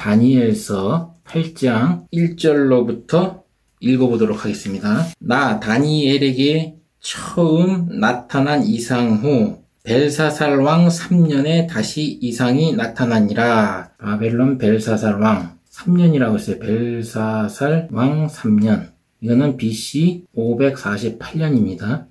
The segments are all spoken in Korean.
다니엘서 8장 1절로부터 읽어보도록 하겠습니다. 나 다니엘에게 처음 나타난 이상 후 벨사살 왕 3년에 다시 이상이 나타나니라. 바벨론 벨사살 왕 3년이라고 했어요. 벨사살 왕 3년. 이거는 BC 548년입니다.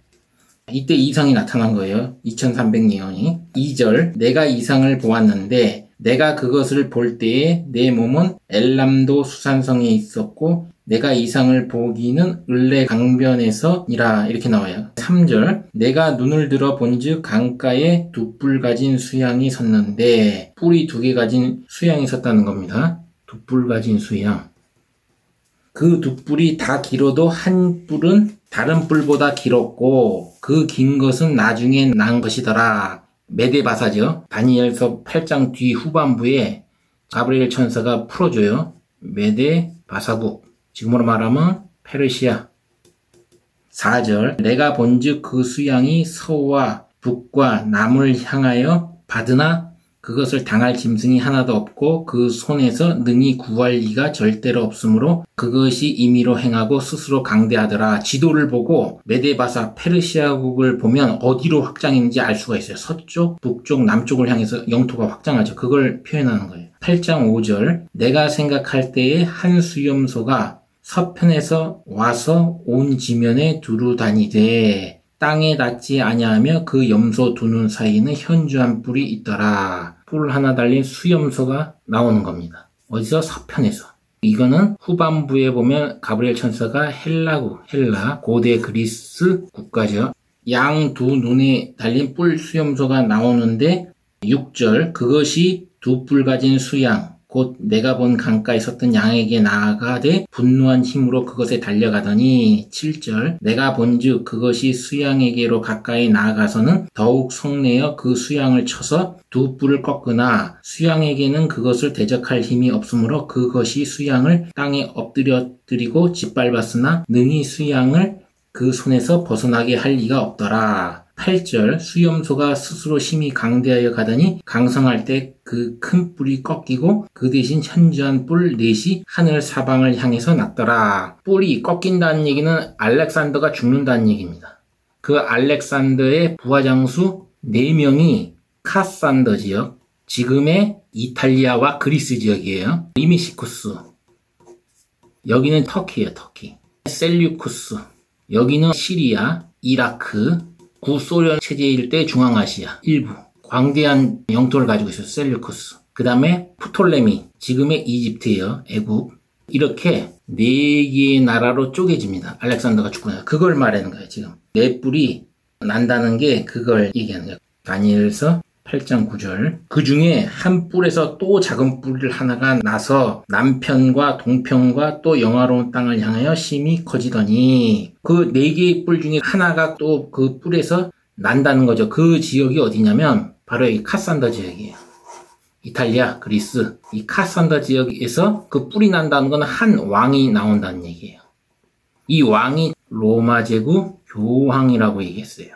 이때 이상이 나타난 거예요. 2300년이. 2절 내가 이상을 보았는데 내가 그것을 볼 때에 내 몸은 엘람도 수산성에 있었고 내가 이상을 보기는 을레 강변에서니라. 이렇게 나와요. 3절 내가 눈을 들어 본즉 강가에 두 뿔 가진 수양이 섰는데 뿔이 2개 가진 수양이 섰다는 겁니다. 두 뿔 가진 수양. 그 두 뿔이 다 길어도 한 뿔은 다른 뿔보다 길었고 그 긴 것은 나중에 난 것이더라. 메데바사죠. 다니엘서 8장 뒤 후반부에 가브리엘 천사가 풀어줘요. 메데바사국. 지금으로 말하면 페르시아. 4절 내가 본즉 그 수양이 서와 북과 남을 향하여 받으나 그것을 당할 짐승이 하나도 없고 그 손에서 능히 구할 리가 절대로 없으므로 그것이 임의로 행하고 스스로 강대하더라. 지도를 보고 메데바사 페르시아국을 보면 어디로 확장했는지 알 수가 있어요. 서쪽, 북쪽, 남쪽을 향해서 영토가 확장하죠. 그걸 표현하는 거예요. 8장 5절 내가 생각할 때에 한 수염소가 서편에서 와서 온 지면에 두루 다니되 땅에 닿지 아니하며 그 염소 두 눈 사이에는 현주한 뿔이 있더라. 뿔 하나 달린 수염소가 나오는 겁니다. 어디서? 서편에서. 이거는 후반부에 보면 가브리엘 천사가 헬라, 고대 그리스 국가죠. 양 두 눈에 달린 뿔 수염소가 나오는데 6절 그것이 두 뿔 가진 수양 곧 내가 본 강가에 섰던 양에게 나아가되 분노한 힘으로 그것에 달려가더니 7절 내가 본즉 그것이 수양에게로 가까이 나아가서는 더욱 성내어 그 수양을 쳐서 두 뿔을 꺾으나 수양에게는 그것을 대적할 힘이 없으므로 그것이 수양을 땅에 엎드려뜨리고 짓밟았으나 능히 수양을 그 손에서 벗어나게 할 리가 없더라. 8절 수염소가 스스로 힘이 강대하여 가더니 강성할 때 그 큰 뿔이 꺾이고 그 대신 현주한 뿔 넷이 하늘 사방을 향해서 났더라. 뿔이 꺾인다는 얘기는 알렉산더가 죽는다는 얘기입니다. 그 알렉산더의 부하장수 4명이 카산더 지역, 지금의 이탈리아와 그리스 지역이에요. 리미시쿠스, 여기는 터키예요. 터키. 셀류쿠스, 여기는 시리아, 이라크, 구소련 체제일 때 중앙아시아 일부 광대한 영토를 가지고 있어요. 셀류쿠스. 그 다음에 프톨레미, 지금의 이집트예요. 애국. 이렇게 4개의 나라로 쪼개집니다. 알렉산더가 죽고 나서. 그걸 말하는 거예요. 지금 4뿔이 난다는 게 그걸 얘기하는 거예요. 다니엘서 8장 9절 그 중에 한 뿔에서 또 작은 뿔 하나가 나서 남편과 동편과 또 영화로운 땅을 향하여 심히 커지더니 그 4개의 뿔 중에 하나가 또 그 뿔에서 난다는 거죠. 그 지역이 어디냐면 바로 이 카산더 지역이에요. 이탈리아, 그리스. 이 카산더 지역에서 그 뿔이 난다는 건 한 왕이 나온다는 얘기예요. 이 왕이 로마 제국 교황이라고 얘기했어요.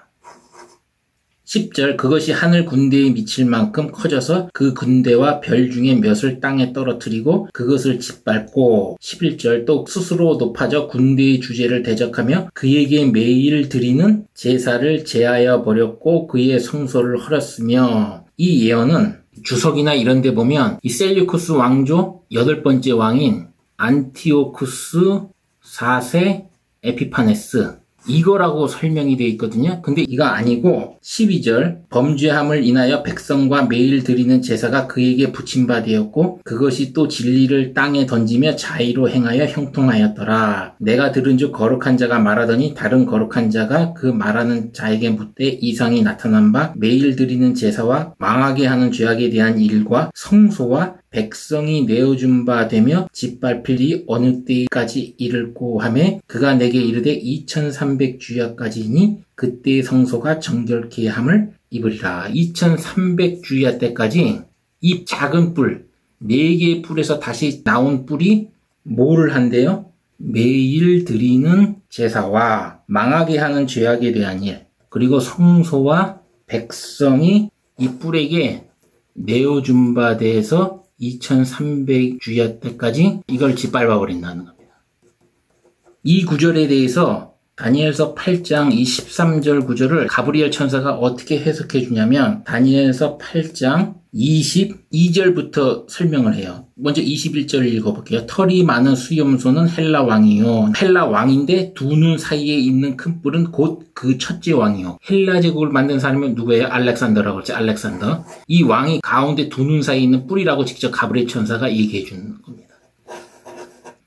10절 그것이 하늘 군대에 미칠 만큼 커져서 그 군대와 별 중에 몇을 땅에 떨어뜨리고 그것을 짓밟고 11절 또 스스로 높아져 군대의 주제를 대적하며 그에게 매일 드리는 제사를 제하여 버렸고 그의 성소를 헐었으며 이 예언은 주석이나 이런 데 보면 이 셀류쿠스 왕조 8번째 왕인 안티오쿠스 4세 에피파네스 이거라고 설명이 되어 있거든요. 근데 이거 아니고 12절 범죄함을 인하여 백성과 매일 드리는 제사가 그에게 붙임 바 되었고 그것이 또 진리를 땅에 던지며 자의로 행하여 형통하였더라. 내가 들은 즉 거룩한 자가 말하더니 다른 거룩한 자가 그 말하는 자에게 묻되 이상이 나타난 바 매일 드리는 제사와 망하게 하는 죄악에 대한 일과 성소와 백성이 내어준 바 되며 짓밟힐 이 어느 때까지 이를고 하매 그가 내게 이르되 2300주야까지니 그때의 성소가 정결케 함을 입으리라. 2300주야 때까지 이 작은 뿔 4개의 뿔에서 다시 나온 뿔이 뭐를 한대요? 매일 드리는 제사와 망하게 하는 죄악에 대한 일 그리고 성소와 백성이 이 뿔에게 내어준 바 대해서 2300주야 때까지 이걸 짓밟아 버린다는 겁니다. 이 구절에 대해서 다니엘서 8장 이 13절 구절을 가브리엘 천사가 어떻게 해석해 주냐면 다니엘서 8장 22절부터 설명을 해요. 먼저 21절을 읽어볼게요. 털이 많은 수염소는 헬라 왕이요. 헬라 왕인데 두 눈 사이에 있는 큰 뿔은 곧 그 첫째 왕이요. 헬라 제국을 만든 사람은 누구예요? 알렉산더라고 그랬죠. 알렉산더. 이 왕이 가운데 두 눈 사이에 있는 뿔이라고 직접 가브리엘 천사가 얘기해 주는 겁니다.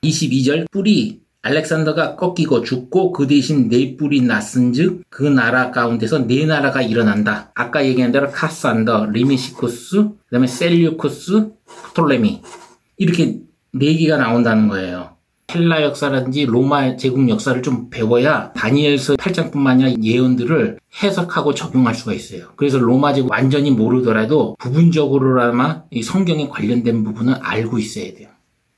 22절 뿔이 알렉산더가 꺾이고 죽고 그 대신 네 뿔이 났은즉 그 나라 가운데서 네 나라가 일어난다. 아까 얘기한 대로 카산더, 리미시쿠스, 그 다음에 셀류쿠스, 프톨레미 이렇게 네 개가 나온다는 거예요. 헬라 역사라든지 로마 제국 역사를 좀 배워야 다니엘서 8장뿐만 아니라 예언들을 해석하고 적용할 수가 있어요. 그래서 로마 제국 완전히 모르더라도 부분적으로나마 이 성경에 관련된 부분은 알고 있어야 돼요.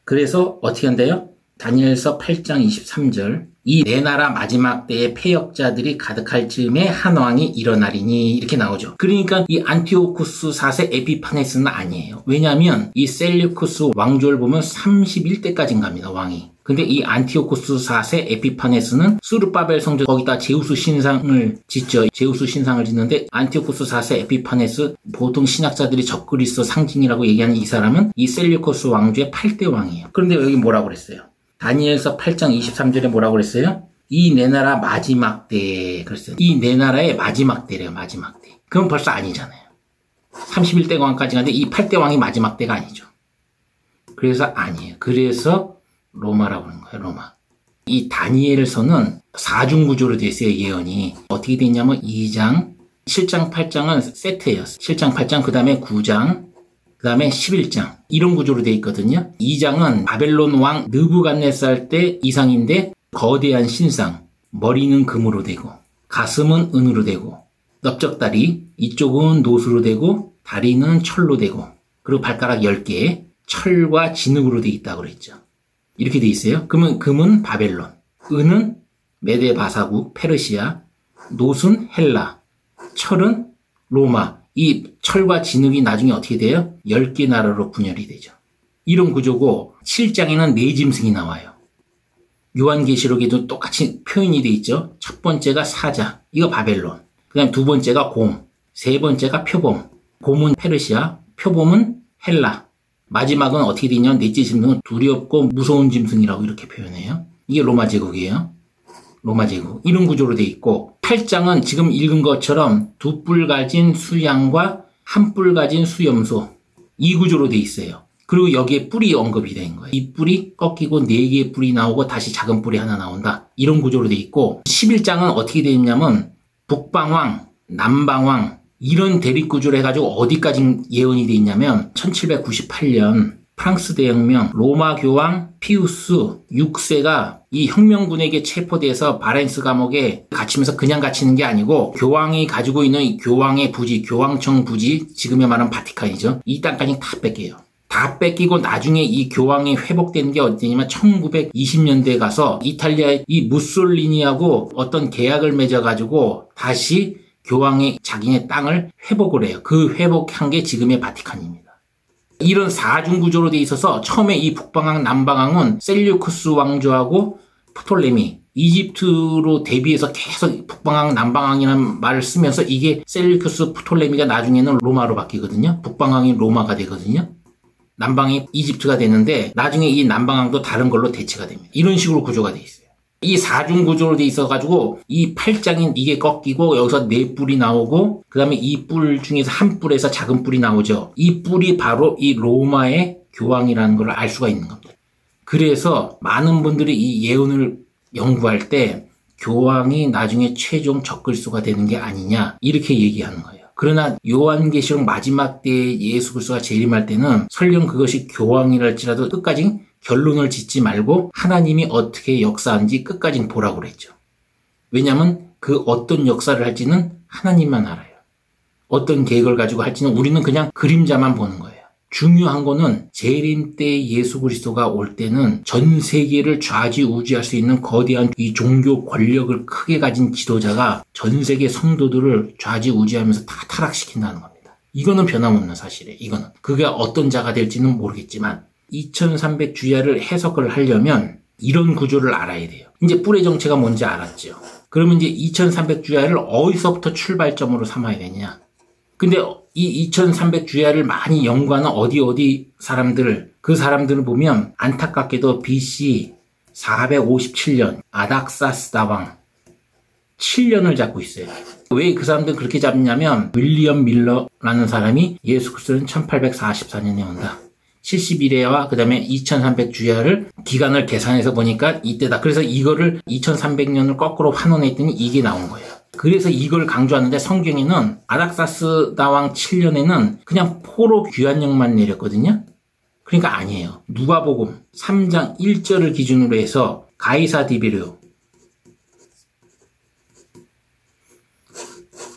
그래서 어떻게 한대요? 다니엘서 8장 23절 이 네 나라 마지막 때에 패역자들이 가득할 즈음에 한 왕이 일어나리니 이렇게 나오죠. 그러니까 이 안티오쿠스 4세 에피파네스는 아니에요. 왜냐하면 이 셀류쿠스 왕조를 보면 31대까지 갑니다. 왕이. 근데 이 안티오쿠스 4세 에피파네스는 수르바벨 성전 거기다 제우스 신상을 짓죠. 제우스 신상을 짓는데 안티오쿠스 4세 에피파네스 보통 신학자들이 적그리스도 상징이라고 얘기하는 이 사람은 이 셀류쿠스 왕조의 8대 왕이에요. 그런데 여기 뭐라고 그랬어요? 다니엘서 8장 23절에 뭐라고 그랬어요? 이 네 나라 마지막 때 그랬어요. 이 네 나라의 마지막 때래요. 마지막 때. 그럼 벌써 아니잖아요. 31대 왕까지 가는데 이 8대 왕이 마지막 때가 아니죠. 그래서 아니에요. 그래서 로마라고 하는 거예요. 로마. 이 다니엘서는 4중구조로 되어 있어요. 예언이. 어떻게 되어 있냐면 2장, 7장, 8장은 세트예요. 7장, 8장, 그 다음에 9장, 그 다음에 11장 이런 구조로 되어 있거든요. 2장은 바벨론 왕 느부갓네살 때 이상인데 거대한 신상, 머리는 금으로 되고 가슴은 은으로 되고 넓적다리, 이쪽은 노수로 되고 다리는 철로 되고 그리고 발가락 10개 철과 진흙으로 되어 있다고 그랬죠. 이렇게 되어 있어요. 그러면 금은 바벨론, 은은 메데 바사국, 페르시아, 노수는 헬라, 철은 로마. 이 철과 진흙이 나중에 어떻게 돼요? 10개 나라로 분열이 되죠. 이런 구조고 7장에는 네 짐승이 나와요. 요한계시록에도 똑같이 표현이 돼 있죠. 첫 번째가 사자, 이거 바벨론. 그 다음 두 번째가 곰, 세 번째가 표범. 곰은 페르시아, 표범은 헬라. 마지막은 어떻게 되냐면 넷째 짐승은 두렵고 무서운 짐승이라고 이렇게 표현해요. 이게 로마 제국이에요. 로마 제국. 이런 구조로 돼 있고 8장은 지금 읽은 것처럼 두 뿔 가진 수양과 한 뿔 가진 수염소 이 구조로 돼 있어요. 그리고 여기에 뿔이 언급이 된 거예요. 이 뿔이 꺾이고 4개의 뿔이 나오고 다시 작은 뿔이 하나 나온다. 이런 구조로 돼 있고 11장은 어떻게 돼 있냐면 북방왕, 남방왕 이런 대립구조를 해가지고 어디까지 예언이 돼 있냐면 1798년 프랑스 대혁명 로마 교황 피우스 6세가 이 혁명군에게 체포돼서 바렌스 감옥에 갇히면서 그냥 갇히는 게 아니고 교황이 가지고 있는 이 교황의 부지, 교황청 부지, 지금의 말은 바티칸이죠. 이 땅까지 다 뺏겨요. 다 뺏기고 나중에 이 교황이 회복된 게 어디냐면 1920년대에 가서 이탈리아의 이 무솔리니하고 어떤 계약을 맺어가지고 다시 교황이 자기네 땅을 회복을 해요. 그 회복한 게 지금의 바티칸입니다. 이런 4중 구조로 돼 있어서 처음에 이 북방왕, 남방왕은 셀류쿠스 왕조하고 프톨레미, 이집트로 대비해서 계속 북방왕, 남방왕이라는 말을 쓰면서 이게 셀류쿠스, 프톨레미가 나중에는 로마로 바뀌거든요. 북방왕이 로마가 되거든요. 남방이 이집트가 되는데 나중에 이 남방왕도 다른 걸로 대체가 됩니다. 이런 식으로 구조가 돼 있어요. 이 4중 구조로 돼 있어가지고 이 8장인 이게 꺾이고 여기서 4뿔이 나오고 그 다음에 이 뿔 중에서 한 뿔에서 작은 뿔이 나오죠. 이 뿔이 바로 이 로마의 교황이라는 걸 알 수가 있는 겁니다. 그래서 많은 분들이 이 예언을 연구할 때 교황이 나중에 최종 적그리스도가 되는 게 아니냐 이렇게 얘기하는 거예요. 그러나 요한계시록 마지막 때 예수 그리스도가 재림할 때는 설령 그것이 교황이랄지라도 끝까지 결론을 짓지 말고 하나님이 어떻게 역사하는지 끝까지 보라고 그랬죠. 왜냐하면 그 어떤 역사를 할지는 하나님만 알아요. 어떤 계획을 가지고 할지는 우리는 그냥 그림자만 보는 거예요. 중요한 거는 재림 때 예수 그리스도가 올 때는 전 세계를 좌지우지할 수 있는 거대한 이 종교 권력을 크게 가진 지도자가 전 세계 성도들을 좌지우지하면서 다 타락시킨다는 겁니다. 이거는 변함없는 사실이에요. 이거는. 그게 어떤 자가 될지는 모르겠지만 2300 주야를 해석을 하려면 이런 구조를 알아야 돼요. 이제 뿔의 정체가 뭔지 알았죠. 그러면 이제 2300 주야를 어디서부터 출발점으로 삼아야 되냐. 근데 이 2300 주야를 많이 연구하는 어디 사람들, 그 사람들을 보면 안타깝게도 BC 457년 아닥사스다왕 7년을 잡고 있어요. 왜 그 사람들은 그렇게 잡냐면 윌리엄 밀러라는 사람이 예수 그리스도는 1844년에 온다. 71회와 그 다음에 2300 주야를 기간을 계산해서 보니까 이때다. 그래서 이거를 2300년을 거꾸로 환원했더니 이게 나온 거예요. 그래서 이걸 강조하는데 성경에는 아닥사스다왕 7년에는 그냥 포로 귀환령만 내렸거든요. 그러니까 아니에요. 누가복음 3장 1절을 기준으로 해서 가이사 디베르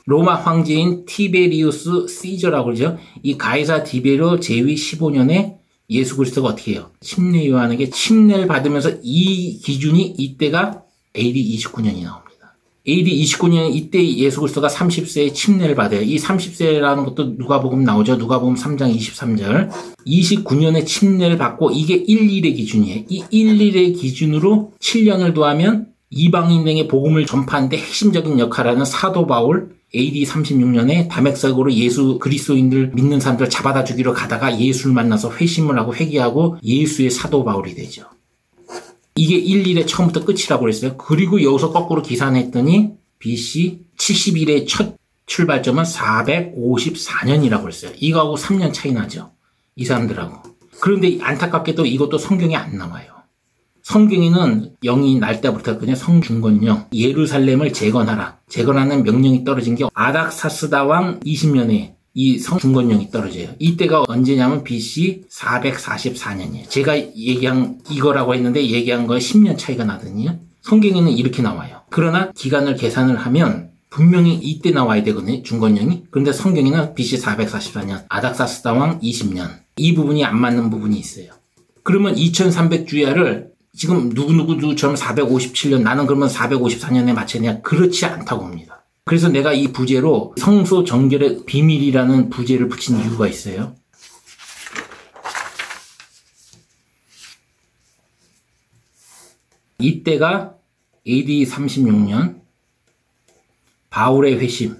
로마 황제인 티베리우스 시저라고 그러죠. 이 가이사 디베르 제위 15년에 예수 그리스도가 어떻게 해요? 침례 요한에게 침례를 받으면서 이 기준이 이때가 AD 29년이 나옵니다. AD 29년 이때 예수 그리스도가 30세에 침례를 받아요. 이 30세라는 것도 누가복음 나오죠. 누가복음 3장 23절. 29년에 침례를 받고 이게 1일의 기준이에요. 이 1일의 기준으로 7년을 더하면 이방인에게 복음을 전파하는데 핵심적인 역할을 하는 사도 바울 AD 36년에 다맥삭으로 예수 그리스도인들 믿는 사람들 잡아다 주기로 가다가 예수를 만나서 회심을 하고 회개하고 예수의 사도 바울이 되죠. 이게 1일의 처음부터 끝이라고 그랬어요. 그리고 여기서 거꾸로 계산했더니 BC 71의 첫 출발점은 454년이라고 그랬어요. 이거하고 3년 차이 나죠. 이 사람들하고. 그런데 안타깝게도 이것도 성경에 안 나와요. 성경에는 영이 날 때부터 그냥 성중건령 예루살렘을 재건하라. 재건하는 명령이 떨어진 게 아닥사스다왕 20년에 이 성중건령이 떨어져요. 이때가 언제냐면 BC 444년이에요. 제가 얘기한 이거라고 했는데 얘기한 거에 10년 차이가 나더니요. 성경에는 이렇게 나와요. 그러나 기간을 계산을 하면 분명히 이때 나와야 되거든요. 중건령이. 그런데 성경에는 BC 444년 아닥사스다왕 20년. 이 부분이 안 맞는 부분이 있어요. 그러면 2300 주야를 지금 누구처럼 457년 나는 그러면 454년에 맞췄냐? 그렇지 않다고 봅니다. 그래서 내가 이 부제로 성소 정결의 비밀이라는 부제를 붙인 이유가 있어요. 이때가 AD 36년 바울의 회심,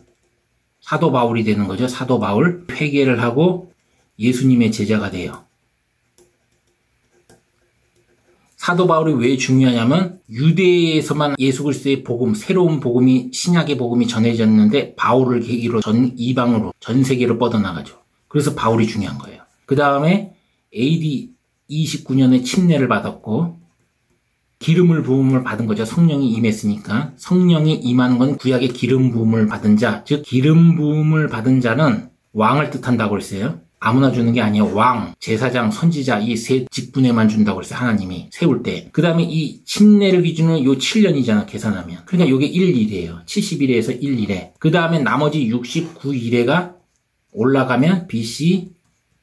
사도 바울이 되는 거죠. 사도 바울 회개를 하고 예수님의 제자가 돼요. 사도 바울이 왜 중요하냐면 유대에서만 예수 그리스도의 복음, 새로운 복음이 신약의 복음이 전해졌는데 바울을 계기로 전 이방으로 전 세계로 뻗어나가죠. 그래서 바울이 중요한 거예요. 그 다음에 AD 29년에 침례를 받았고 기름을 부음을 받은 거죠. 성령이 임했으니까. 성령이 임하는 건 구약의 기름 부음을 받은 자, 즉 기름 부음을 받은 자는 왕을 뜻한다고 그랬어요. 아무나 주는 게 아니에요. 왕, 제사장, 선지자 이 세 직분에만 준다고 그랬어요. 하나님이 세울 때. 그 다음에 이 침례를 기준으로 요 7년이잖아. 계산하면. 그러니까 요게 1일이에요. 71회에서 1일에. 그 다음에 나머지 69일에가 올라가면 BC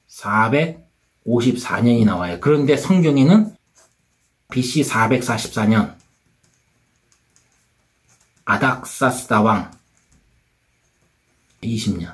454년이 나와요. 그런데 성경에는 BC 444년 아닥사스다왕 20년.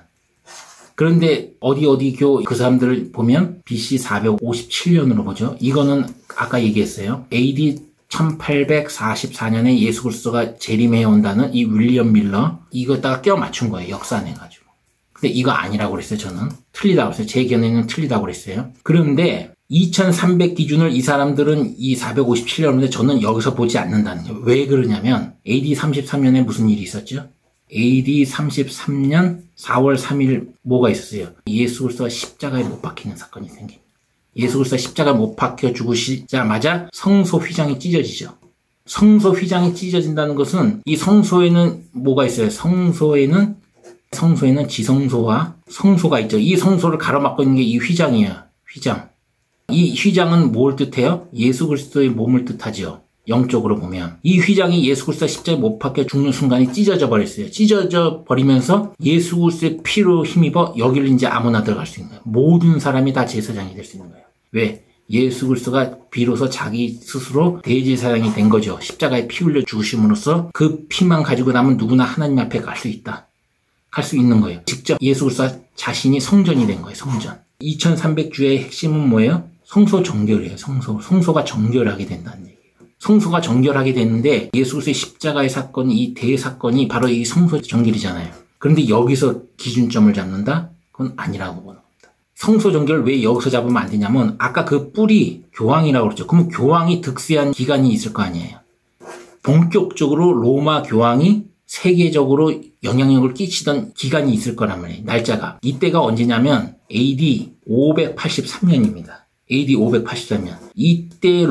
그런데 어디 교 그 사람들을 보면 BC 457년으로 보죠. 이거는 아까 얘기했어요. AD 1844년에 예수 그리스도가 재림해 온다는 이 윌리엄 밀러 이거다가 껴 맞춘 거예요. 역산해가지고. 근데 이거 아니라고 그랬어요. 저는 틀리다고 그랬어요. 제 견해는 틀리다고 그랬어요. 그런데 2300 기준을 이 사람들은 이 457년인데 저는 여기서 보지 않는다는 거예요. 왜 그러냐면 AD 33년에 무슨 일이 있었죠? AD 33년 4월 3일 뭐가 있었어요? 예수 그리스도가 십자가에 못 박히는 사건이 생깁니다. 예수 그리스도가 십자가에 못 박혀 죽으시자마자 성소 휘장이 찢어지죠. 성소 휘장이 찢어진다는 것은 이 성소에는 뭐가 있어요? 성소에는 지성소와 성소가 있죠. 이 성소를 가로막고 있는 게 이 휘장이에요. 휘장. 이 휘장은 뭘 뜻해요? 예수 그리스도의 몸을 뜻하죠. 영적으로 보면 이 휘장이 예수 그리스도 십자가에 못 박혀 죽는 순간에 찢어져 버렸어요. 찢어져 버리면서 예수 그리스도의 피로 힘입어 여기를 이제 아무나 들어갈 수 있는 거예요. 모든 사람이 다 제사장이 될 수 있는 거예요. 왜? 예수 그리스도가 비로소 자기 스스로 대제사장이 된 거죠. 십자가에 피 흘려 죽으심으로써 그 피만 가지고 나면 누구나 하나님 앞에 갈 수 있다. 할 수 있는 거예요. 직접 예수 그리스도 자신이 성전이 된 거예요. 성전. 2300주의 핵심은 뭐예요? 성소 정결이에요. 성소가 정결하게 된다는 얘기예요. 성소가 정결하게 되는데 예수 그리스도의 십자가의 사건이 이 대사건이 바로 이 성소 정결이잖아요. 그런데 여기서 기준점을 잡는다? 그건 아니라고 보는 겁니다. 성소 정결을 왜 여기서 잡으면 안 되냐면 아까 그 뿔이 교황이라고 그랬죠. 그러면 교황이 득세한 기간이 있을 거 아니에요. 본격적으로 로마 교황이 세계적으로 영향력을 끼치던 기간이 있을 거란 말이에요. 날짜가. 이때가 언제냐면 AD 583년입니다. AD 583년. 이때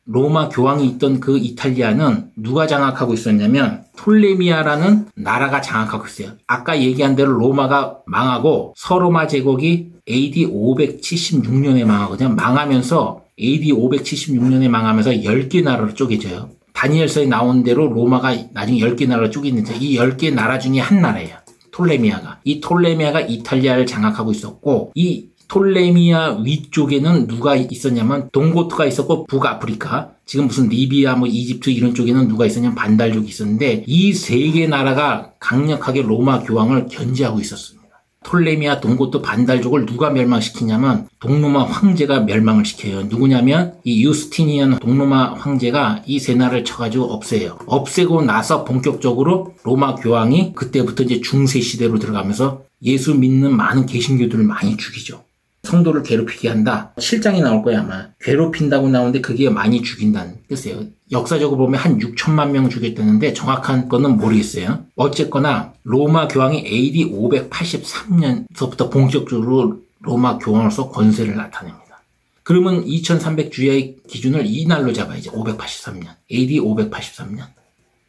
로마 교황이 있던 그 이탈리아는 누가 장악하고 있었냐면 톨레미아라는 나라가 장악하고 있어요. 아까 얘기한 대로 로마가 망하고 서로마 제국이 AD 576년에 망하거든요. 망하면서 AD 576년에 망하면서 10개 나라로 쪼개져요. 다니엘서에 나온 대로 로마가 나중에 10개 나라로 쪼개는데 이 10개 나라 중에 한 나라예요. 톨레미아가. 이 톨레미아가 이탈리아를 장악하고 있었고 이 톨레미아 위쪽에는 누가 있었냐면 동고트가 있었고 북아프리카 지금 무슨 리비아 이집트 이런 쪽에는 누가 있었냐면 반달족이 있었는데 이 세 개 나라가 강력하게 로마 교황을 견제하고 있었습니다. 톨레미아 동고트 반달족을 누가 멸망시키냐면 동로마 황제가 멸망을 시켜요. 누구냐면 이 유스티니안 동로마 황제가 이 세 나라를 쳐가지고 없애요. 없애고 나서 본격적으로 로마 교황이 그때부터 이제 중세 시대로 들어가면서 예수 믿는 많은 개신교들을 많이 죽이죠. 성도를 괴롭히게 한다. 7장에 나올 거예요 아마. 괴롭힌다고 나오는데 그게 많이 죽인다는 뜻이에요. 역사적으로 보면 한 6천만 명 죽였다는데 정확한 거는 모르겠어요. 어쨌거나 로마 교황이 AD 583년서부터 본격적으로 로마 교황으로서 권세를 나타냅니다. 그러면 2300주야의 기준을 이 날로 잡아야죠. 583년. AD 583년.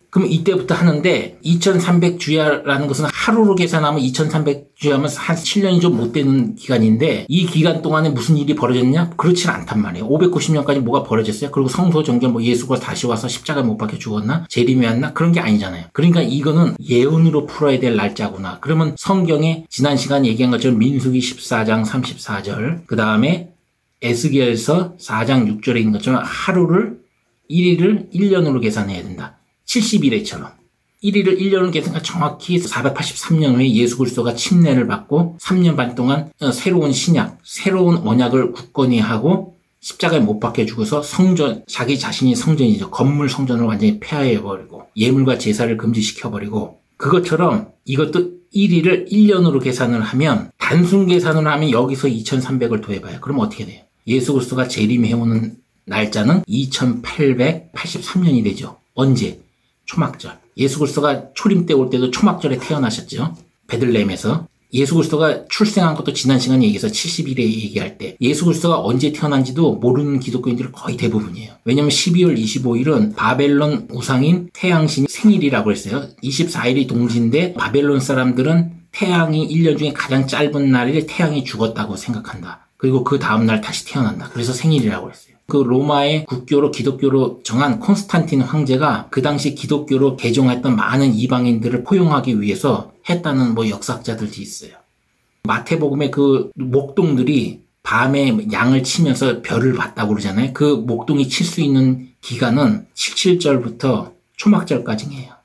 그럼 이때부터 하는데 2300주야라는 것은 하루로 계산하면 2300주야면 한 7년이 좀 못 되는 기간인데 이 기간 동안에 무슨 일이 벌어졌냐? 그렇진 않단 말이에요. 590년까지 뭐가 벌어졌어요? 그리고 성소 정결 예수가 다시 와서 십자가에 못 박혀 죽었나? 재림이 왔나? 그런 게 아니잖아요. 그러니까 이거는 예언으로 풀어야 될 날짜구나. 그러면 성경에 지난 시간 얘기한 것처럼 민수기 14장 34절 그 다음에 에스겔서 4장 6절에 있는 것처럼 하루를 1일을 1년으로 계산해야 된다. 70일에처럼 1일을 1년으로 계산하면 정확히 483년 후에 예수 그리스도가 침례를 받고 3년 반 동안 새로운 신약, 새로운 언약을 굳건히 하고 십자가에 못 박혀 죽어서 성전, 자기 자신이 성전이죠. 건물 성전을 완전히 폐하해버리고 예물과 제사를 금지시켜버리고 그것처럼 이것도 1일을 1년으로 계산을 하면 단순 계산을 하면 여기서 2300을 더해봐요. 그럼 어떻게 돼요? 예수 그리스도가 재림해오는 날짜는 2883년이 되죠. 언제? 초막절. 예수 그리스도가 초림 때 올 때도 초막절에 태어나셨죠. 베들레헴에서. 예수 그리스도가 출생한 것도 지난 시간에 얘기해서 70일에 얘기할 때 예수 그리스도가 언제 태어난지도 모르는 기독교인들은 거의 대부분이에요. 왜냐면 12월 25일은 바벨론 우상인 태양신 생일이라고 했어요. 24일이 동지인데 바벨론 사람들은 태양이 1년 중에 가장 짧은 날에 태양이 죽었다고 생각한다. 그리고 그 다음날 다시 태어난다. 그래서 생일이라고 했어요. 그 로마의 국교로 기독교로 정한 콘스탄틴 황제가 그 당시 기독교로 개종했던 많은 이방인들을 포용하기 위해서 했다는 역사학자들도 있어요. 마태복음의 그 목동들이 밤에 양을 치면서 별을 봤다고 그러잖아요. 그 목동이 칠 수 있는 기간은 77절부터 초막절까지예요.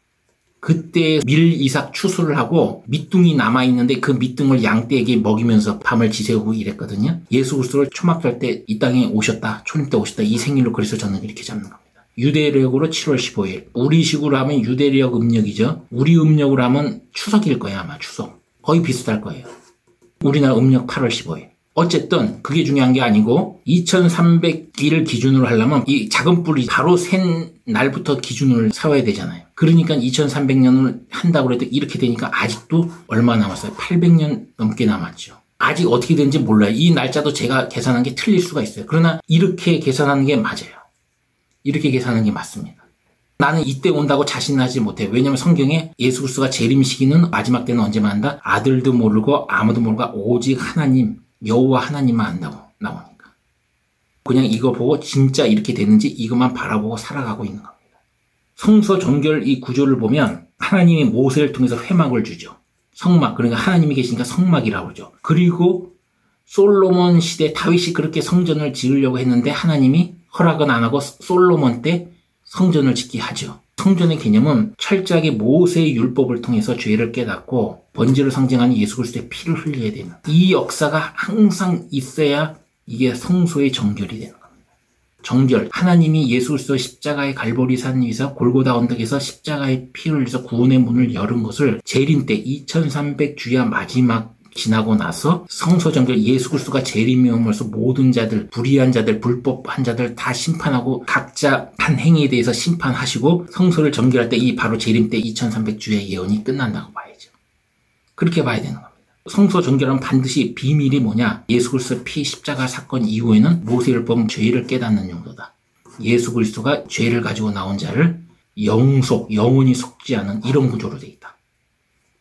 그때 밀 이삭 추수를 하고 밑둥이 남아있는데 그 밑둥을 양떼에게 먹이면서 밤을 지새우고 이랬거든요. 예수 그리스도를 초막절 때 이 땅에 오셨다. 초림 때 오셨다. 이 생일로 그래서 저는 이렇게 잡는 겁니다. 유대력으로 7월 15일. 우리식으로 하면 유대력 음력이죠. 우리 음력으로 하면 추석일 거예요. 아마 추석. 거의 비슷할 거예요. 우리나라 음력 8월 15일. 어쨌든 그게 중요한 게 아니고 2300일을 기준으로 하려면 이 작은 뿔이 바로 센 날부터 기준을 세워야 되잖아요. 그러니까 2300년을 한다고 해도 이렇게 되니까 아직도 얼마 남았어요? 800년 넘게 남았죠. 아직 어떻게 되는지 몰라요. 이 날짜도 제가 계산한 게 틀릴 수가 있어요. 그러나 이렇게 계산하는 게 맞아요. 이렇게 계산하는 게 맞습니다. 나는 이때 온다고 자신하지 못해요. 왜냐하면 성경에 예수 그리스도가 재림 시기는 마지막 때는 언제만 한다? 아들도 모르고 아무도 모르고 오직 하나님 여호와 하나님만 안다고 나오니까. 그냥 이거 보고 진짜 이렇게 되는지 이것만 바라보고 살아가고 있는 겁니다. 성소 정결 이 구조를 보면 하나님이 모세를 통해서 회막을 주죠. 성막, 그러니까 하나님이 계시니까 성막이라고 그러죠. 그리고 솔로몬 시대 다윗이 그렇게 성전을 지으려고 했는데 하나님이 허락은 안 하고 솔로몬 때 성전을 짓게 하죠. 성전의 개념은 철저하게 모세의 율법을 통해서 죄를 깨닫고 번제를 상징하는 예수 그리스도의 피를 흘려야 되는 이 역사가 항상 있어야 이게 성소의 정결이 되는 겁니다. 정결, 하나님이 예수 그리스도 십자가의 갈보리산 위에서 골고다 언덕에서 십자가의 피를 흘려서 구원의 문을 열은 것을 재림 때 2300 주야 마지막 지나고 나서 성소 정결, 예수 그리스도가 재림이 오면서 모든 자들, 불의한 자들, 불법한 자들 다 심판하고 각자 한 행위에 대해서 심판하시고 성소를 정결할 때 이 바로 재림 때 2300 주의 예언이 끝난다고 봐야죠. 그렇게 봐야 되는 겁니다. 성소 정결은 반드시 비밀이 뭐냐? 예수 그리스도 피 십자가 사건 이후에는 모세율법 죄를 깨닫는 용도다. 예수 그리스도가 죄를 가지고 나온 자를 영속, 영원히 속지 않은 이런 구조로 되어 있다.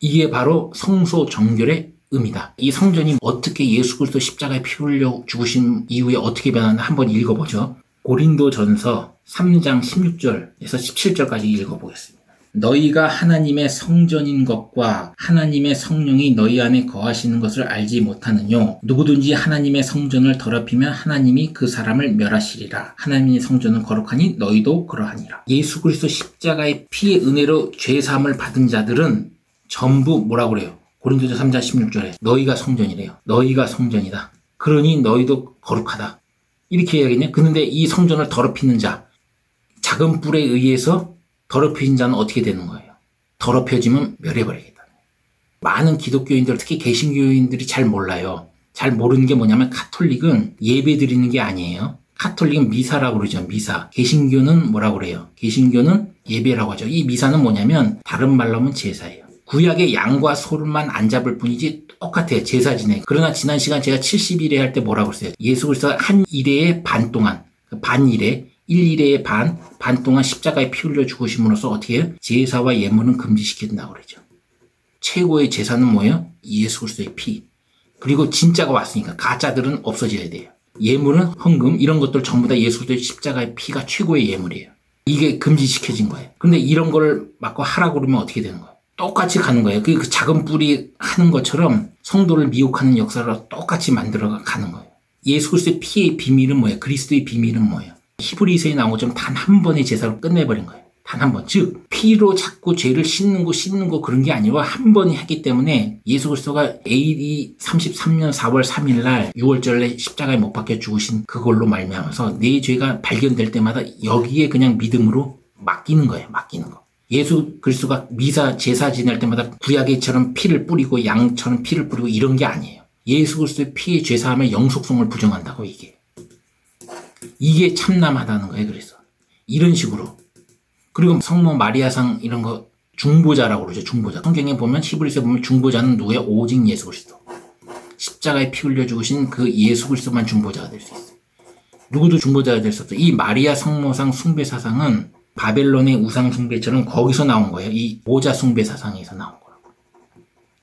이게 바로 성소 정결의 의미다. 이 성전이 어떻게 예수 그리스도 십자가에 피 흘려 죽으신 이후에 어떻게 변하나 한번 읽어보죠. 고린도전서 3장 16절에서 17절까지 읽어보겠습니다. 너희가 하나님의 성전인 것과 하나님의 성령이 너희 안에 거하시는 것을 알지 못하느뇨. 누구든지 하나님의 성전을 더럽히면 하나님이 그 사람을 멸하시리라. 하나님의 성전은 거룩하니 너희도 그러하니라. 예수 그리스도 십자가의 피의 은혜로 죄사함을 받은 자들은 전부 뭐라고 그래요? 고린도전 3장 16절에 너희가 성전이래요. 너희가 성전이다. 그러니 너희도 거룩하다. 이렇게 해야겠네. 그런데 이 성전을 더럽히는 자, 작은 뿔에 의해서 더럽혀진 자는 어떻게 되는 거예요? 더럽혀지면 멸해버리겠다. 많은 기독교인들, 특히 개신교인들이 잘 몰라요. 잘 모르는 게 뭐냐면 가톨릭은 예배 드리는 게 아니에요. 가톨릭은 미사라고 그러죠. 미사. 개신교는 뭐라고 그래요? 개신교는 예배라고 하죠. 이 미사는 뭐냐면 다른 말로 하면 제사예요. 구약의 양과 소를만 안 잡을 뿐이지 똑같아요. 제사 지내. 그러나 지난 시간 제가 70일에 할 때 뭐라고 했어요? 예수 그리스도가 한 일회의 반 동안, 반 일회, 1일회의 반 동안 십자가에 피 흘려 죽으심으로써 어떻게 해요? 제사와 예물은 금지시킨다고 그러죠. 최고의 제사는 뭐예요? 예수 그리스도의 피. 그리고 진짜가 왔으니까 가짜들은 없어져야 돼요. 예물은 헌금 이런 것들 전부 다 예수 그리스도의 십자가의 피가 최고의 예물이에요. 이게 금지시켜진 거예요. 근데 이런 거를 막고 하라고 그러면 어떻게 되는 거예요? 똑같이 가는 거예요. 그 작은 뿔이 하는 것처럼 성도를 미혹하는 역사로 똑같이 만들어 가는 거예요. 예수 그리스도의 피의 비밀은 뭐예요? 그리스도의 비밀은 뭐예요? 히브리서에 나온 것처럼 단 한 번의 제사로 끝내버린 거예요. 단 한 번. 즉 피로 자꾸 죄를 씻는 거 그런 게 아니라 한 번이 했기 때문에 예수 그리스도가 AD 33년 4월 3일 날 6월절에 십자가에 못 박혀 죽으신 그걸로 말미암아서 내 죄가 발견될 때마다 여기에 그냥 믿음으로 맡기는 거예요. 맡기는 거. 예수 그리스도가 미사 제사 지낼 때마다 구약에처럼 피를 뿌리고 양처럼 피를 뿌리고 이런 게 아니에요. 예수 그리스도의 피의 죄사함의 영속성을 부정한다고 이게 참남하다는 거예요. 그래서 이런 식으로. 그리고 성모 마리아상 이런 거 중보자라고 그러죠. 중보자. 성경에 보면 히브리서에 보면 중보자는 누구예요? 오직 예수 그리스도. 십자가에 피 흘려 죽으신 그 예수 그리스도만 중보자가 될 수 있어요. 누구도 중보자가 될 수 없어요. 이 마리아 성모상 숭배 사상은 바벨론의 우상 숭배처럼 거기서 나온 거예요. 이 모자 숭배 사상에서 나온 거라고.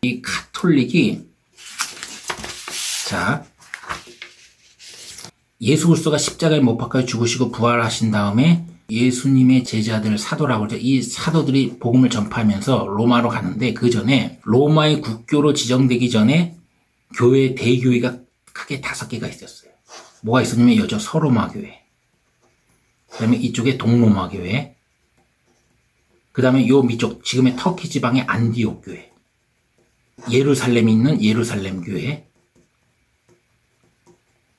이 가톨릭이 자 예수 그리스도가 십자가에 못 박혀 죽으시고 부활하신 다음에 예수님의 제자들 사도라고 그러죠. 이 사도들이 복음을 전파하면서 로마로 가는데 그 전에 로마의 국교로 지정되기 전에 교회 대교회가 크게 5개가 있었어요. 뭐가 있었냐면 여저 서로마 교회. 그 다음에 이쪽에 동로마 교회. 그 다음에 요 밑쪽 지금의 터키 지방의 안디옥 교회. 예루살렘에 있는 예루살렘 교회.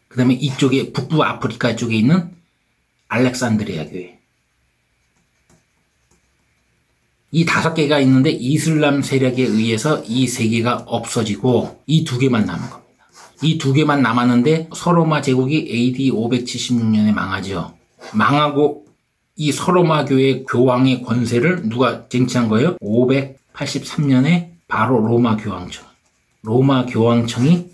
그 다음에 이쪽에 북부 아프리카 쪽에 있는 알렉산드리아 교회. 이 5개가 있는데 이슬람 세력에 의해서 이 3개가 없어지고 이 2개만 남은 겁니다. 이 2개만 남았는데 서로마 제국이 AD 576년에 망하죠. 망하고 이 서로마 교회 교황의 권세를 누가 쟁취한 거예요? 583년에 바로 로마 교황청이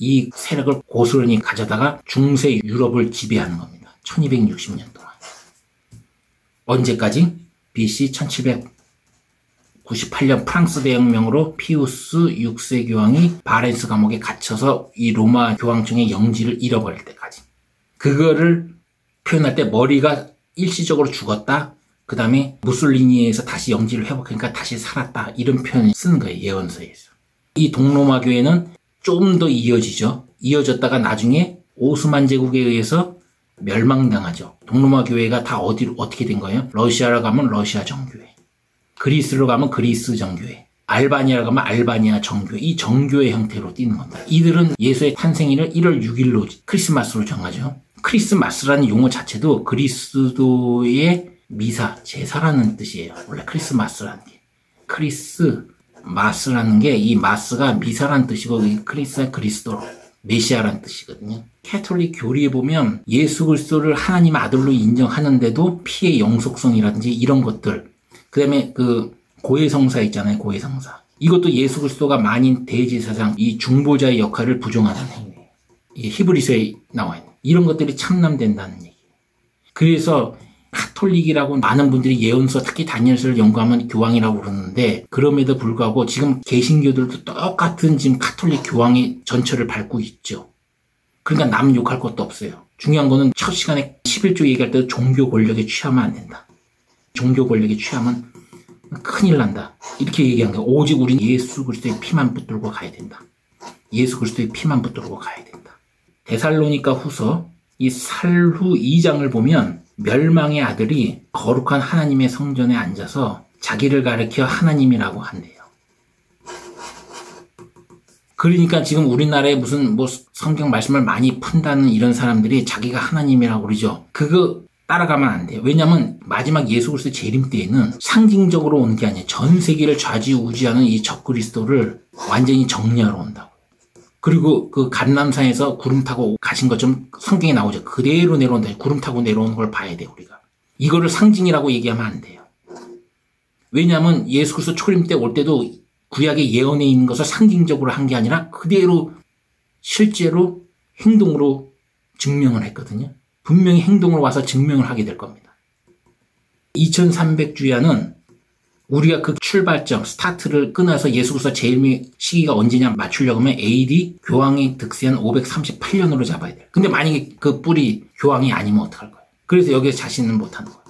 이 세력을 고스란히 가져다가 중세 유럽을 지배하는 겁니다. 1260년 동안. 언제까지? BC 1798년 프랑스 대혁명으로 피우스 6세 교황이 바렌스 감옥에 갇혀서 이 로마 교황청의 영지를 잃어버릴 때까지. 그거를 표현할 때 머리가 일시적으로 죽었다. 그 다음에 무솔리니에서 다시 영지를 회복하니까 다시 살았다. 이런 표현을 쓰는 거예요. 예언서에서. 이 동로마 교회는 좀 더 이어지죠. 이어졌다가 나중에 오스만 제국에 의해서 멸망당하죠. 동로마 교회가 다 어디로 어떻게 된 거예요? 러시아로 가면 러시아 정교회, 그리스로 가면 그리스 정교회, 알바니아로 가면 알바니아 정교회, 이 정교회 형태로 뛰는 겁니다. 이들은 예수의 탄생일을 1월 6일로 크리스마스로 정하죠. 크리스마스라는 용어 자체도 그리스도의 미사, 제사라는 뜻이에요. 원래 크리스마스라는 게. 크리스마스라는 게 이 마스가 미사라는 뜻이고 이 크리스가 그리스도로 메시아라는 뜻이거든요. 캐톨릭 교리에 보면 예수 그리스도를 하나님의 아들로 인정하는데도 피의 영속성이라든지 이런 것들, 그 다음에 그 고해성사 있잖아요. 고해성사. 이것도 예수 그리스도가 만인 대제사장 이 중보자의 역할을 부정하는 행위예요. 이게 히브리서에 나와 있는 이런 것들이 참남된다는 얘기예요. 그래서 카톨릭이라고 많은 분들이 예언서 특히 다니엘서를 연구하면 교황이라고 그러는데 그럼에도 불구하고 지금 개신교들도 똑같은 지금 카톨릭 교황의 전철을 밟고 있죠. 그러니까 남 욕할 것도 없어요. 중요한 거는 첫 시간에 11조 얘기할 때도 종교 권력에 취하면 안 된다. 종교 권력에 취하면 큰일 난다. 이렇게 얘기한 거예요. 오직 우린 예수 그리스도의 피만 붙들고 가야 된다. 예수 그리스도의 피만 붙들고 가야 된다. 데살로니가 후서 이 살후 2장을 보면 멸망의 아들이 거룩한 하나님의 성전에 앉아서 자기를 가리켜 하나님이라고 한대요. 그러니까 지금 우리나라에 무슨 뭐 성경 말씀을 많이 푼다는 이런 사람들이 자기가 하나님이라고 그러죠. 그거 따라가면 안 돼요. 왜냐하면 마지막 예수 그리스도 재림 때에는 상징적으로 오는 게 아니에요. 전 세계를 좌지우지하는 이 적그리스도를 완전히 정리하러 온다고. 그리고 그 감람산에서 구름 타고 가신 것처럼 성경에 나오죠. 그대로 내려온다. 구름 타고 내려오는 걸 봐야 돼요, 우리가. 이거를 상징이라고 얘기하면 안 돼요. 왜냐하면 예수 그리스도 초림 때 올 때도 구약의 예언에 있는 것을 상징적으로 한 게 아니라 그대로 실제로 행동으로 증명을 했거든요. 분명히 행동으로 와서 증명을 하게 될 겁니다. 2300주야는 우리가 그 출발점, 스타트를 끊어서 예수 그리스도 재림의 시기가 언제냐 맞추려고 하면 AD 교황이 득세한 538년으로 잡아야 돼요. 근데 만약에 그 뿔이 교황이 아니면 어떡할 거예요? 그래서 여기에 자신은 못하는 거예요.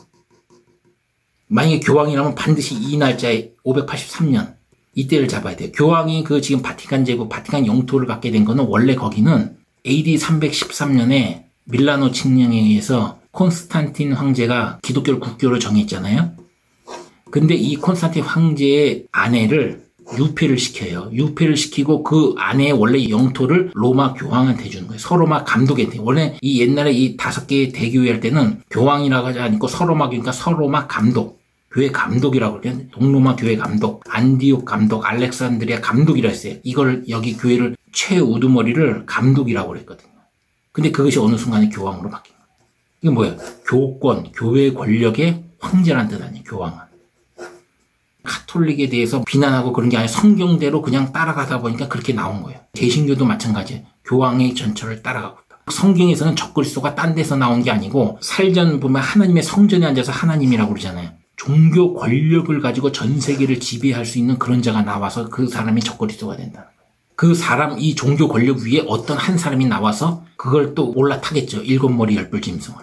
만약에 교황이라면 반드시 이 날짜에 583년 이때를 잡아야 돼요. 교황이 그 지금 바티칸 제국, 바티칸 영토를 갖게 된 거는 원래 거기는 AD 313년에 밀라노 칙령에 의해서 콘스탄틴 황제가 기독교를 국교로 정했잖아요. 근데 이 콘스탄틴 황제의 아내를 유폐를 시켜요. 유폐를 시키고 그 아내의 원래 영토를 로마 교황한테 주는 거예요. 서로마 감독한테. 원래 이 옛날에 이 5개의 대교회 할 때는 교황이라고 하지 않고 서로마, 그러니까 서로마 감독. 교회 감독이라고 그래요. 동로마 교회 감독, 안디옥 감독, 알렉산드리아 감독이라 했어요. 이걸 여기 교회를 최우두머리를 감독이라고 그랬거든요. 근데 그것이 어느 순간에 교황으로 바뀐 거예요. 이게 뭐예요? 교권, 교회 권력의 황제란 뜻 아니에요, 교황은. 카톨릭에 대해서 비난하고 그런 게 아니라 성경대로 그냥 따라가다 보니까 그렇게 나온 거예요. 개신교도 마찬가지예요. 교황의 전철을 따라가고 있다. 성경에서는 적그리스도가 딴 데서 나온 게 아니고 살전 보면 하나님의 성전에 앉아서 하나님이라고 그러잖아요. 종교 권력을 가지고 전 세계를 지배할 수 있는 그런 자가 나와서 그 사람이 적그리스도가 된다는 거예요. 그 사람, 이 종교 권력 위에 어떤 한 사람이 나와서 그걸 또 올라타겠죠. 7머리 10뿔 짐승을.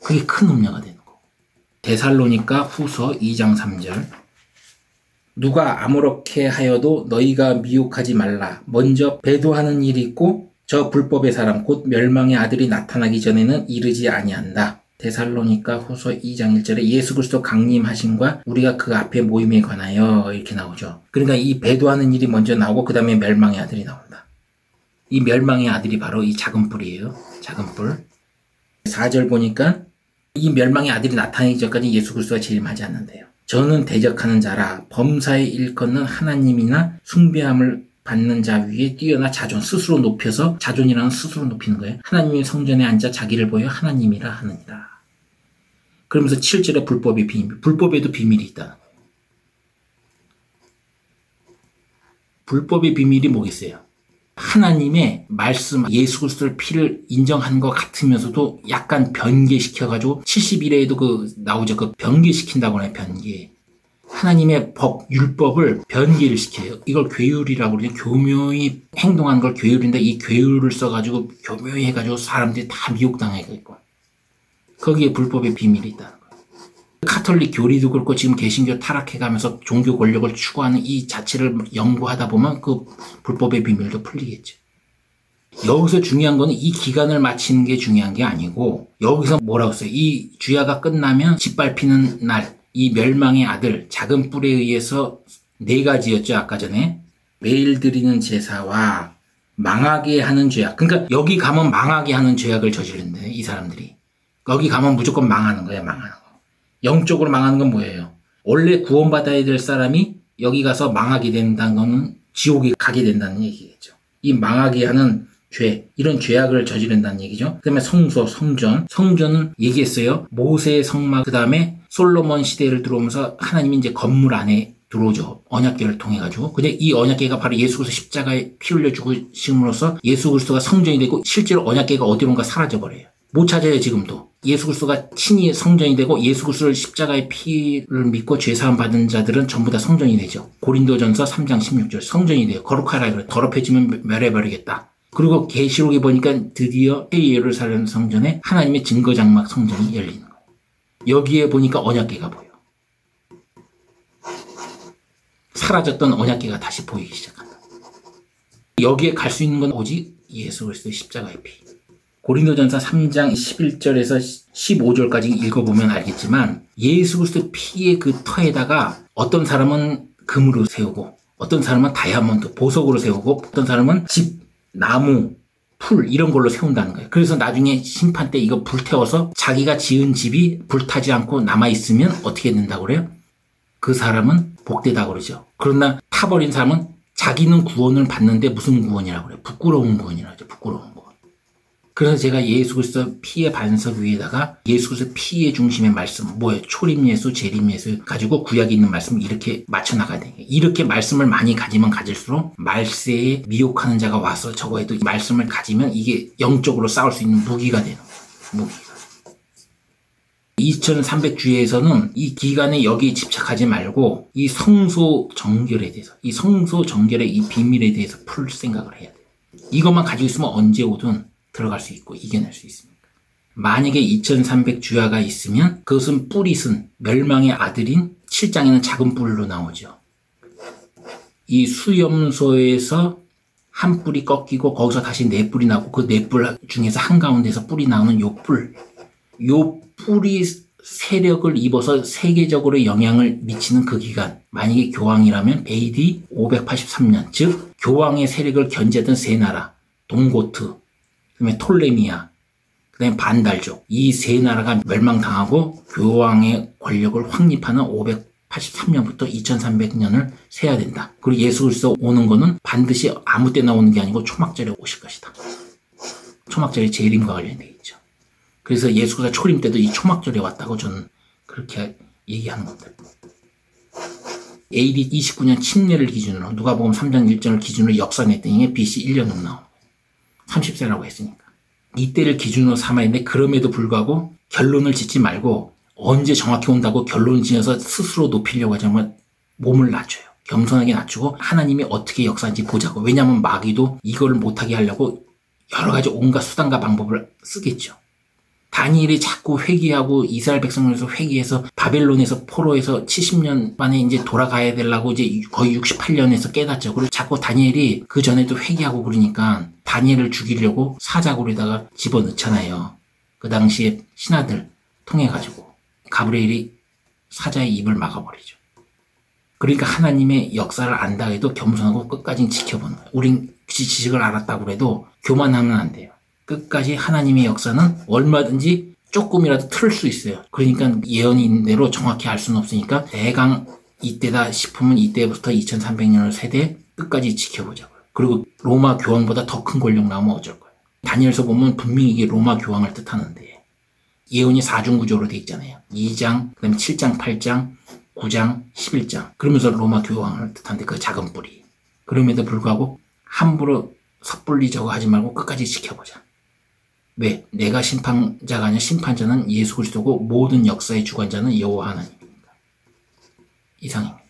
그게 큰 음료가 되는 거고. 데살로니가 후서 2장 3절. 누가 아무렇게 하여도 너희가 미혹하지 말라. 먼저 배도하는 일이 있고 저 불법의 사람 곧 멸망의 아들이 나타나기 전에는 이르지 아니한다. 데살로니가 후서 2장 1절에 예수 그리스도 강림하심과 우리가 그 앞에 모임에 관하여 이렇게 나오죠. 그러니까 이 배도하는 일이 먼저 나오고 그 다음에 멸망의 아들이 나온다. 이 멸망의 아들이 바로 이 작은 뿔이에요. 작은 뿔. 4절 보니까 이 멸망의 아들이 나타나기 전까지 예수 그리스도가 재림하지 않는데요. 저는 대적하는 자라 범사에 일컫는 하나님이나 숭배함을 받는 자 위에 뛰어나 자존, 스스로 높여서 자존이라는 스스로 높이는 거예요. 하나님의 성전에 앉아 자기를 보여 하나님이라 하느니라. 그러면서 7절에 불법의 비밀, 불법에도 비밀이 있다는 거예요. 불법의 비밀이 뭐겠어요? 하나님의 말씀, 예수 그리스도의 피를 인정하는 것 같으면서도 약간 변개시켜가지고 71회에도 그 나오죠. 그 변개시킨다고 해요. 변개. 하나님의 법, 율법을 변개를 시켜요. 이걸 괴율이라고 그러죠. 교묘히 행동하는 걸 괴율인데 이 괴율을 써가지고 교묘히 해가지고 사람들이 다 미혹당하게 있고 거기에 불법의 비밀이 있다는 거예요. 카톨릭 교리도 그렇고 지금 개신교 타락해가면서 종교 권력을 추구하는 이 자체를 연구하다 보면 그 불법의 비밀도 풀리겠죠. 여기서 중요한 거는 이 기간을 마치는 게 중요한 게 아니고, 여기서 뭐라고 써요? 이 주야가 끝나면 짓밟히는 날, 이 멸망의 아들 작은 뿔에 의해서 네 가지였죠. 아까 전에 매일 드리는 제사와 망하게 하는 죄악. 그러니까 여기 가면 망하게 하는 죄악을 저지른대. 이 사람들이 여기 가면 무조건 망하는 거야. 망하는 거. 영적으로 망하는 건 뭐예요? 원래 구원받아야 될 사람이 여기 가서 망하게 된다는 거는 지옥에 가게 된다는 얘기겠죠. 이 망하게 하는 죄, 이런 죄악을 저지른다는 얘기죠. 그 다음에 성소, 성전. 성전은 얘기했어요. 모세의 성막, 그 다음에 솔로몬 시대를 들어오면서 하나님이 이제 건물 안에 들어오죠. 언약궤를 통해가지고. 근데 이 언약궤가 바로 예수 그리스도 십자가에 피 흘려 죽으심으로써 예수 그리스도가 성전이 되고, 실제로 언약궤가 어디론가 사라져버려요. 못 찾아요, 지금도. 예수 그리스도가 친히 성전이 되고, 예수 그리스도를 십자가의 피를 믿고 죄사함 받은 자들은 전부 다 성전이 되죠. 고린도전서 3장 16절. 성전이 돼요. 거룩하라 그래. 더럽혀지면 멸해버리겠다. 그리고 계시록에 보니까 드디어 새 예루살렘 성전에 하나님의 증거장막 성전이 열리는 거예요. 여기에 보니까 언약궤가 보여. 사라졌던 언약궤가 다시 보이기 시작한다. 여기에 갈 수 있는 건 오직 예수 그리스도의 십자가의 피. 고린도전서 3장 11절에서 15절까지 읽어보면 알겠지만, 예수 그리스도의 피의 그 터에다가 어떤 사람은 금으로 세우고, 어떤 사람은 다이아몬드, 보석으로 세우고, 어떤 사람은 집, 나무, 풀 이런 걸로 세운다는 거예요. 그래서 나중에 심판 때 이거 불태워서 자기가 지은 집이 불타지 않고 남아있으면 어떻게 된다고 그래요? 그 사람은 복되다고 그러죠. 그러나 타버린 사람은 자기는 구원을 받는데 무슨 구원이라고 그래요? 부끄러운 구원이라고 하죠. 부끄러운 구원. 그래서 제가 예수 그리스도 피의 반석 위에다가 예수 그리스도 피의 중심의 말씀, 뭐예요? 초림예수, 재림예수 가지고 구약에 있는 말씀을 이렇게 맞춰나가야 돼요. 이렇게 말씀을 많이 가지면 가질수록 말세에 미혹하는 자가 와서 저거에도 이 말씀을 가지면 이게 영적으로 싸울 수 있는 무기가 되는 거예요. 무기가. 2300주에서는 이 기간에 여기에 집착하지 말고 이 성소 정결에 대해서, 이 성소 정결의 이 비밀에 대해서 풀 생각을 해야 돼요. 이것만 가지고 있으면 언제 오든 들어갈 수 있고 이겨낼 수 있습니다. 만약에 2300주야가 있으면 그것은 뿔이 쓴 멸망의 아들인 7장에는 작은 뿔로 나오죠. 이 수염소에서 한 뿔이 꺾이고 거기서 다시 네 뿔이 나오고 그 네 뿔 중에서 한가운데서 뿔이 나오는 요 뿔. 요 뿔이 세력을 입어서 세계적으로 영향을 미치는 그 기간. 만약에 교황이라면 AD 583년. 즉 교황의 세력을 견제하던 세 나라. 동고트, 그다음에 톨레미아, 그다음에 반달족. 이 세 나라가 멸망당하고 교황의 권력을 확립하는 583년부터 2300년을 세야 된다. 그리고 예수 그리스도 오는 거는 반드시 아무 때나 오는 게 아니고 초막절에 오실 것이다. 초막절이 재림과 관련되어 있죠. 그래서 예수 그리스도 초림 때도 이 초막절에 왔다고 저는 그렇게 얘기하는 겁니다. AD 29년 침례를 기준으로 누가복음 3장 1절을 기준으로 역사냈더니 이게 BC 1년 후 나옵니다. 30세라고 했으니까. 이때를 기준으로 삼아야 하는데 그럼에도 불구하고 결론을 짓지 말고 언제 정확히 온다고 결론을 지어서 스스로 높이려고 하자면 몸을 낮춰요. 겸손하게 낮추고 하나님이 어떻게 역사하는지 보자고. 왜냐하면 마귀도 이걸 못하게 하려고 여러 가지 온갖 수단과 방법을 쓰겠죠. 다니엘이 자꾸 회개하고 이스라엘 백성에서 회개해서 바벨론에서 포로에서 70년 만에 이제 돌아가야 되려고 이제 거의 68년에서 깨닫죠. 그리고 자꾸 다니엘이 그 전에도 회개하고 그러니까 다니엘을 죽이려고 사자굴에다가 집어넣잖아요. 그 당시에 신하들 통해가지고 가브리엘이 사자의 입을 막아버리죠. 그러니까 하나님의 역사를 안다 해도 겸손하고 끝까지 지켜보는 거예요. 우린 지식을 알았다고 해도 교만하면 안 돼요. 끝까지 하나님의 역사는 얼마든지 조금이라도 틀을 수 있어요. 그러니까 예언이 있는 대로 정확히 알 수는 없으니까 대강 이때다 싶으면 이때부터 2300년을 세대 끝까지 지켜보자고요. 그리고 로마 교황보다 더 큰 권력 나오면 어쩔 거예요. 다니엘서 보면 분명히 이게 로마 교황을 뜻하는데 예언이 4중구조로 돼 있잖아요. 2장, 그 다음에 7장, 8장, 9장, 11장. 그러면서 로마 교황을 뜻하는데 그 작은 뿔이. 그럼에도 불구하고 함부로 섣불리 저거 하지 말고 끝까지 지켜보자. 왜? 내가 심판자가 아니라 심판자는 예수 그리스도고 모든 역사의 주관자는 여호와 하나님입니다. 이상입니다.